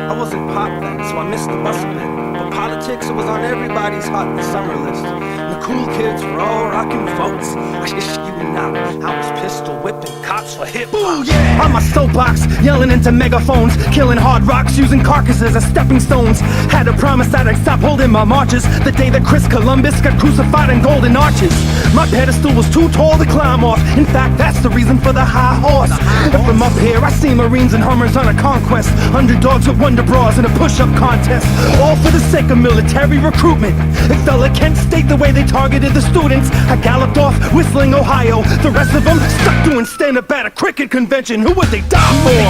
I wasn't pop then, so I missed the bus a bit. But politics, it was on everybody's hot in the summer list. And the cool kids were all rocking votes. I ish you now, I was pistol whipping cops for hip hop. Yeah! On my soapbox, yelling into megaphones, killing hard rocks, using carcasses as stepping stones. Had to promise that I'd stop holding my marches the day that Chris Columbus got crucified in golden arches. My pedestal was too tall to climb off. In fact, that's the reason for the high horse. And from up here, I see Marines and Hummers on a conquest. Underdogs with wonder bras in a push-up contest. All for the sake of military recruitment. It felt like Kent State the way they targeted the students. I galloped off, whistling Ohio. The rest of them stuck doing stand-up at a cricket convention. Who would they die for?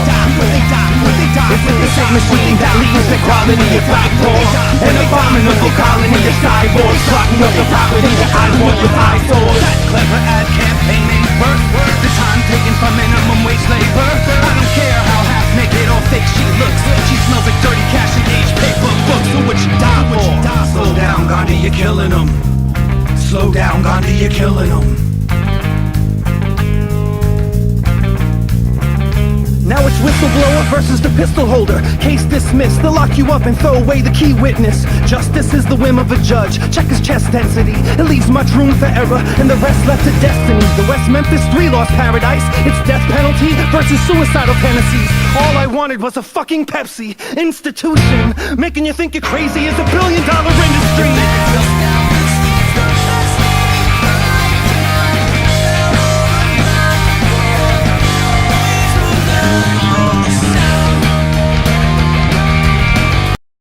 Is it the same machine that leaves equality a fight for? An abominable colony of cyborgs plotting up the property that I want with eyesores. That clever ad campaigning birth, the time taken from minimum wage labor. I don't care how half-naked or fake she looks. She smells like dirty cash and aged paper books. Who would she die for? Slow down, Gandhi, you're killing them. Slow down, Gandhi, you're killing them. Now it's whistleblower versus the pistol holder. Case dismissed, they'll lock you up and throw away the key witness. Justice is the whim of a judge. Check his chest density, it leaves much room for error, and the rest left to destiny. The West Memphis 3 lost paradise. It's death penalty versus suicidal fantasies. All I wanted was a fucking Pepsi institution, making you think you're crazy is $1 billion industry.